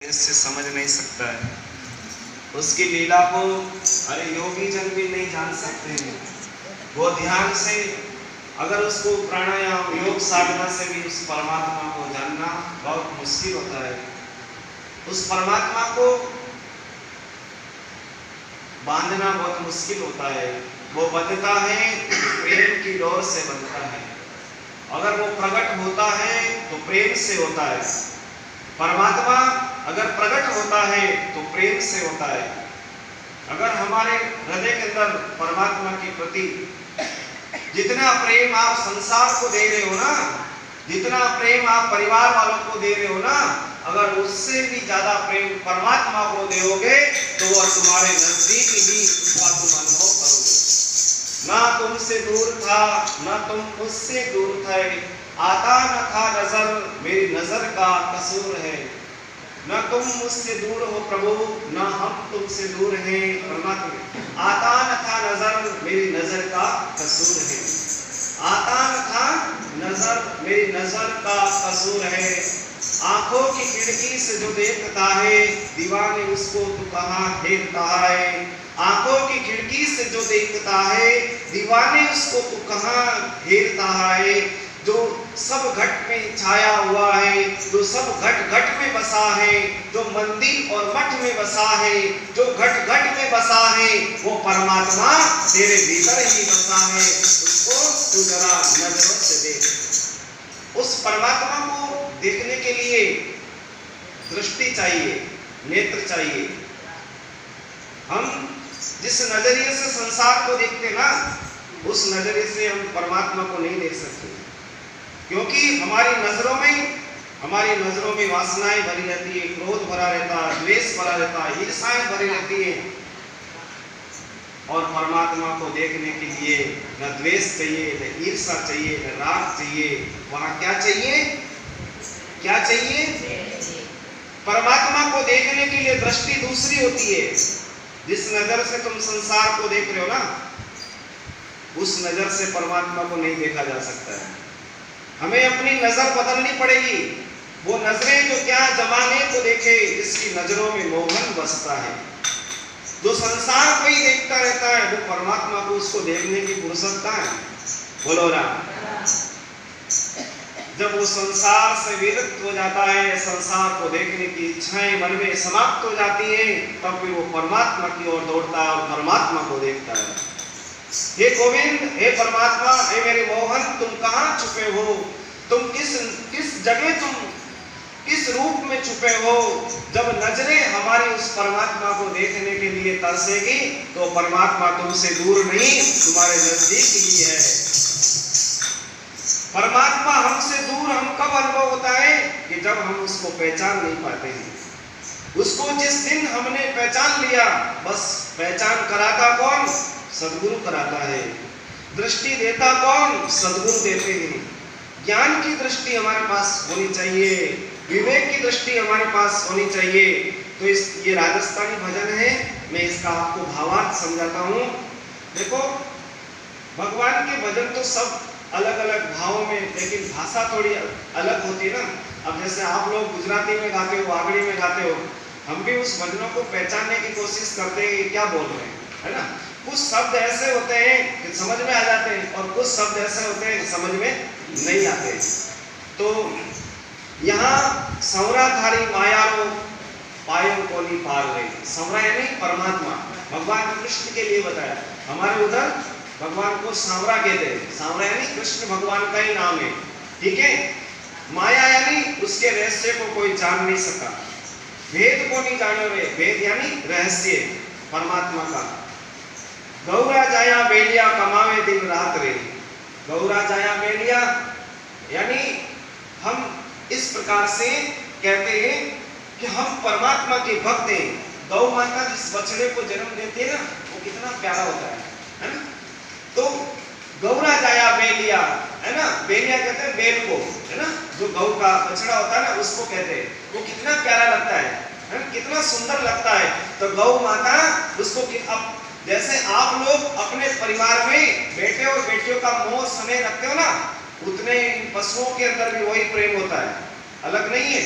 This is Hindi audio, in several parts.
इससे समझ नहीं सकता है। उसकी लीला को अरे योगी जन भी नहीं जान सकते हैं। वो ध्यान से अगर उसको प्राणायाम योग साधना से भी उस परमात्मा को जानना बहुत मुश्किल होता है। उस परमात्मा को बांधना बहुत मुश्किल होता है। वो बनता है प्रेम की डोर से बनता है। अगर वो प्रकट होता है तो प्रेम से होता है। परमात्मा अगर प्रकट होता है तो प्रेम से होता है। अगर हमारे हृदय के अंदर परमात्मा के प्रति जितना प्रेम आप संसार को दे रहे हो ना, जितना प्रेम आप परिवार वालों को दे रहे हो ना, अगर उससे भी ज्यादा प्रेम परमात्मा को दोगे तो वह तुम्हारे नजदीक ही उसका तुम अनुभव करोगे। ना तुमसे दूर था, ना तुम मुझसे दूर थे, आता न था नजर, मेरी नजर का कसूर है। न तुम मुझसे दूर हो प्रभु, न हम तुमसे दूर हैं परमात्मा। आता न था नजर, मेरी नजर का कसूर है। आता न था नजर, मेरी नजर का कसूर है। आंखों की खिड़की से जो देखता है, दीवाने उसको तू कहाँ देखता है। आंखों की खिड़की से जो देखता है, दीवाने उसको तू कहाँ घेरता है। जो सब घट में छाया हुआ है, जो सब घट घट में बसा है, जो मंदिर और मठ में बसा है, जो घट घट में बसा है, वो परमात्मा तेरे भीतर ही बसा है। उसको तू जरा नजरों से देख। उस परमात्मा को देखने के लिए दृष्टि चाहिए, नेत्र चाहिए। हम जिस नजरिए से संसार को देखते ना, उस नजरिए से हम परमात्मा को नहीं देख सकते, क्योंकि हमारी नजरों में वासनाएं भरी रहती है, क्रोध भरा रहता है, द्वेष भरा रहता है, ईर्ष्याएं भरी रहती है। और परमात्मा को देखने के लिए न द्वेष चाहिए, न ईर्ष्या चाहिए, न राग चाहिए। वहां क्या चाहिए? क्या चाहिए? परमात्मा को देखने के लिए दृष्टि दूसरी होती है। जिस नजर से तुम संसार को देख रहे हो ना, उस नजर से परमात्मा को नहीं देखा जा सकता है। हमें अपनी नजर बदलनी पड़ेगी। वो नजरें जो क्या जमाने को देखे, इसकी नजरों में मोहन बसता है। जो संसार को ही देखता रहता है, वो परमात्मा को उसको देखने की फुर्सत कहाँ है? बोलो राम। जब वो संसार से विरक्त हो जाता है, संसार को देखने की इच्छाएं मन में समाप्त हो जाती हैं, तब फिर वो परमात्मा की ओर दौड़ता है और परमात्मा को देखता है। हे गोविंद, हे परमात्मा, हे मेरे मोहन, तुम कहाँ छुपे हो? तुम किस जगह, तुम किस रूप में छुपे हो? जब नजरें हमारी उस परमात्मा को देखने के लिए तरसेगी, तो परमात्मा तुमसे दूर नहीं, तुम्हारे नजदीक ही है। परमात्मा हमसे दूर हम कब अनुभव होता है? कि जब हम उसको पहचान नहीं पाते हैं। उसको जिस दिन हमने पहचान लिया, बस पहचान कराता कौन? सद्गुरु कराता है। दृष्टि देता कौन? सद्गुरु देते हैं। ज्ञान की दृष्टि हमारे पास होनी चाहिए, विवेक की दृष्टि हमारे पास होनी चाहिए। तो ये राजस्थानी भजन है, मैं इसका आपको भावार्थ समझाता हूँ। देखो, भगवान के भजन तो सब अलग अलग भावों में, लेकिन भाषा थोड़ी अलग होती है ना। अब जैसे आप लोग गुजराती में गाते हो, आगड़ी में गाते हो, हम भी उस भजनों को पहचानने की कोशिश करते हैं कि क्या बोल रहे हैं, है ना। कुछ शब्द ऐसे होते हैं कि समझ में आ जाते हैं, और कुछ शब्द ऐसे होते हैं कि समझ में नहीं आते। तो यहाँ संवराधारी मायालो पायो को नहीं पार गई। संवरा यानी परमात्मा, भगवान कृष्ण के लिए बताया। हमारे उधर भगवान को सांवरा कहते हैं। सांवरा यानी कृष्ण भगवान का ही नाम है, ठीक है। माया यानी उसके रहस्य को कोई जान नहीं सका, भेद को नहीं जाने रहे। भेद यानी रहस्य परमात्मा का। गौरा जाया बेलिया कमावे दिन रात रे। गौरा जाया बेलिया यानी हम इस प्रकार से कहते हैं कि हम परमात्मा के भक्त हैं। गौ माता जिस बछड़े को जन्म देती है ना, वो कितना प्यारा होता है ना। तो गौरा जाया बेलिया, है ना। बेलिया कहते हैं बेल को, है ना। जो गौ का बछड़ा होता है ना, उसको कहते हैं। वो कितना प्यारा लगता है ना, कितना सुंदर लगता है। तो गौ माता उसको, अब जैसे आप लोग अपने परिवार में बेटे और बेटियों का मोह स्नेह रखते हो ना, उतने पशुओं के अंदर भी वही प्रेम होता है, अलग नहीं है।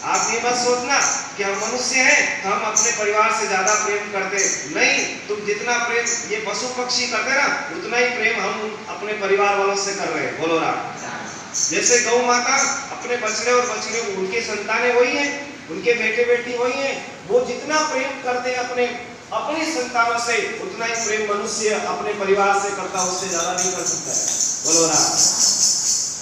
आप ये मत सोचना कि हम मनुष्य हैं तो हम अपने परिवार से ज्यादा प्रेम करते नहीं। तुम जितना प्रेम ये पशु पक्षी करते ना, उतना ही प्रेम हम अपने परिवार वालों से कर रहे हैं। बोलो राम। जैसे गौ माता अपने बछड़े और बछड़े उनके संतानें वही हैं, उनके बेटे बेटी वही हैं, वो जितना प्रेम करते हैं अपनी संतानों से, उतना ही प्रेम मनुष्य अपने परिवार से करता, उससे ज्यादा नहीं कर सकता है। बोलो राम।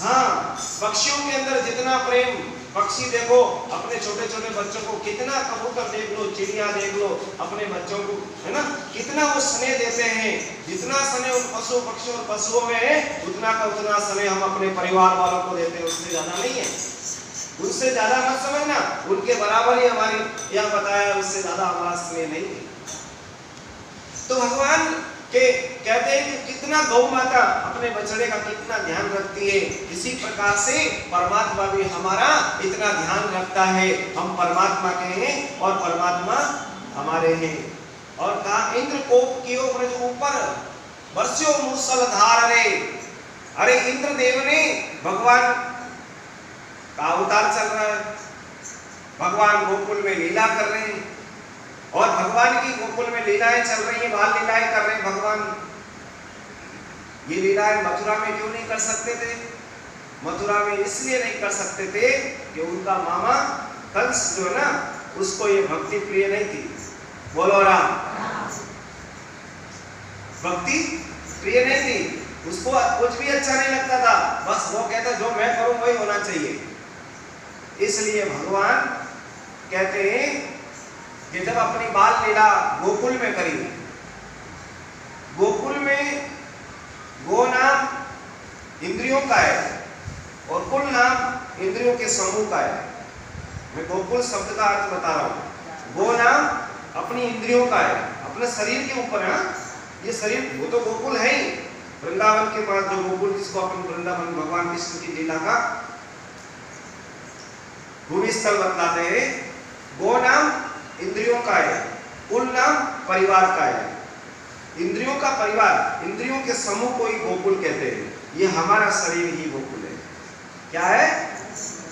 हाँ, पक्षियों के अंदर जितना प्रेम, पक्षी देखो अपने छोटे छोटे बच्चों को, कितना कबूतर देख लो, चिड़िया देख लो, अपने बच्चों को है ना कितना वो स्नेह देते हैं। जितना स्नेह उन पशु पक्षियों और पशुओं में है, उतना का उतना स्नेह हम अपने परिवार वालों को देते हैं, उससे ज्यादा नहीं है। उनसे ज्यादा मत समझना, उनके बराबर ही हमारी यह बताया, उससे ज्यादा हमारा स्नेह नहीं है। तो भगवान के कहते हैं कि कितना गौ माता अपने बछड़े का कितना ध्यान रखती है, इसी प्रकार से परमात्मा भी हमारा इतना ध्यान रखता है। हम परमात्मा के हैं और परमात्मा हमारे हैं। और कहा इंद्र कोप कियो ब्रज ऊपर बरस्यो मूसलधार रे। अरे इंद्र देव ने, भगवान का अवतार चल रहा है, भगवान गोकुल में लीला कर रहे हैं और भगवान की गोकुल में लीलाएं चल रही हैं, बाल लीलाएं कर रहे हैं भगवान। ये लीलाएं मथुरा में क्यों नहीं कर सकते थे? मथुरा में इसलिए नहीं कर सकते थे कि उनका मामा कंस जो है ना, उसको ये भक्ति प्रिय नहीं थी। बोलो राम। भक्ति प्रिय नहीं थी, उसको कुछ भी अच्छा नहीं लगता था, बस वो कहता जो मैं करूं वही होना चाहिए। इसलिए भगवान कहते हैं कि जब अपनी बाल लीला गोकुल में करी, गोकुल में गो नाम इंद्रियों का है और कुल नाम इंद्रियों के समूह का है। मैं गोकुल शब्द का अर्थ बता रहा हूं। गो नाम अपनी इंद्रियों का है, अपने शरीर के ऊपर है। ये शरीर वो तो गोकुल है ही, वृंदावन के पास जो गोकुल, जिसको अपन वृंदावन भगवान कृष्ण की लीला का भूमि स्थल बतलाते हैं। गो नाम इंद्रियों का है, कुल नाम परिवार का है। इंद्रियों का परिवार, इंद्रियों के समूह को ही गोकुल कहते हैं। ये हमारा शरीर ही गोकुल है। क्या है?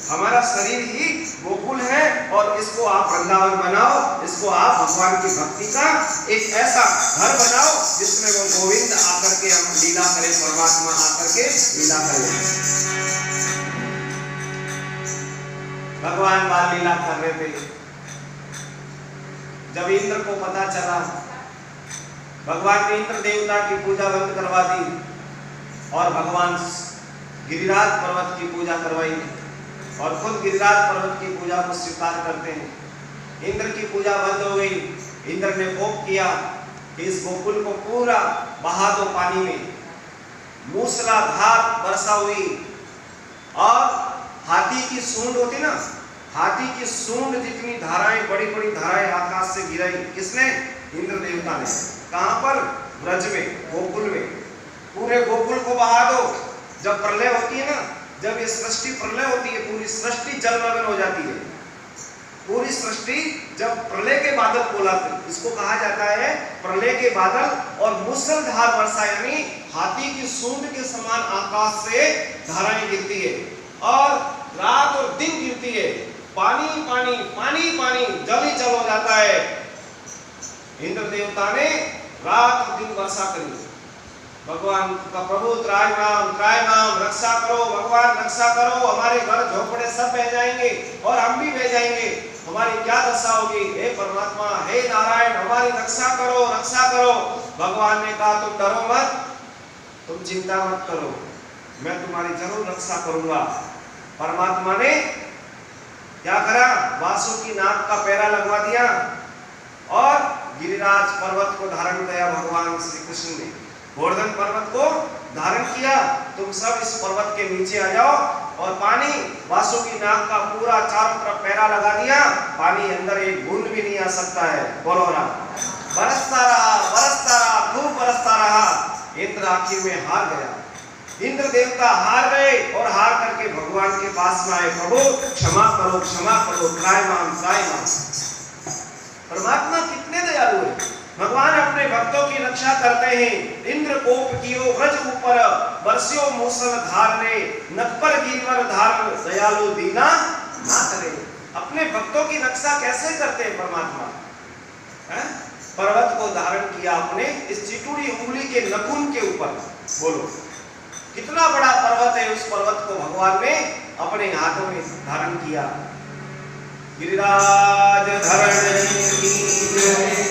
हमारा शरीर ही गोकुल है। और इसको आप वृंदावन बनाओ, इसको आप भगवान की भक्ति का एक ऐसा घर बनाओ जिसमें वो गोविंद आकर के हम लीला करें, परमात्मा आकर के लीला करें। भगवान बाल लीला कर रहे थे, जब इंद्र को पता चला, भगवान ने इंद्र देवता की पूजा बंद करवा दी और भगवान गिरिराज पर्वत की पूजा करवाई और खुद गिरिराज पर्वत की पूजा को स्वीकार करते हैं। इंद्र की पूजा बंद हो गई। इंद्र ने कोप किया कि इस गोकुल को पूरा बहा दो पानी में। मूसलाधार वर्षा हुई और हाथी की सूंड होती ना, हाथी की सूंड जितनी धाराएं, बड़ी बड़ी धाराएं आकाश से गिराई। किसने? इंद्र देवता ने। कहां पर? ब्रज में, गोकुल में। पूरे गोकुल को बहा दो। जब प्रलय होती है ना, जब ये सृष्टि प्रलय होती है, पूरी सृष्टि जलमग्न हो जाती है। पूरी सृष्टि जब प्रलय के बादल बोलाते, इसको कहा जाता है प्रलय के बादल। और मूसलधार वर्षा यानी हाथी की सूंड के समान आकाश से धाराएं गिरती है और रात और दिन गिरती है। पानी पानी पानी पानी, जल ही जल हो जाता है। इंद्र देवता ने रात और दिन वर्षा करी। भगवान का प्रभु त्रायमाम त्रायमाम, रक्षा करो भगवान, रक्षा करो, हमारे घर झोपड़े सब बह जाएंगे और हम भी बह जाएंगे, हमारी क्या दशा होगी। हे परमात्मा, हे नारायण, हमारी रक्षा करो, रक्षा करो। भगवान ने कहा तुम डरो मत, तुम चिंता मत करो, मैं तुम्हारी जरूर रक्षा करूंगा। परमात्मा ने क्या करा? वासुकी नाग का पैरा लगवा दिया और गिरिराज पर्वत को धारण किया। भगवान श्री कृष्ण ने गोवर्धन पर्वत को धारण किया। तुम सब इस पर्वत के नीचे आ जाओ और पानी, वासुकी नाग का पूरा चारों तरफ पैरा लगा दिया, पानी अंदर एक बूंद भी नहीं आ सकता है। बोलो राम। बरसता रहा, खूब बरसता रहा। इंद्र आखिर में हार गया। इंद्र देवता हार गए और हार करके भगवान के पास में आए। प्रभु क्षमा करो, क्षमा करो, त्रायमाम त्रायमाम। परमात्मा कितने दयालु है। भगवान अपने भक्तों की रक्षा करते हैं। इंद्र कोप कियो ब्रज ऊपर बरस्यो मूसलधार रे, नटपर गिरिवर धार, दयालु दीना ना करे। अपने भक्तों की रक्षा कैसे करते हैं परमात्मा? पर्वत को धारण किया अपने इस चिटूरी उंगली के नखून के ऊपर। बोलो कितना बड़ा पर्वत है, उस पर्वत को भगवान ने अपने हाथों में धारण किया। गिरिराज धरण की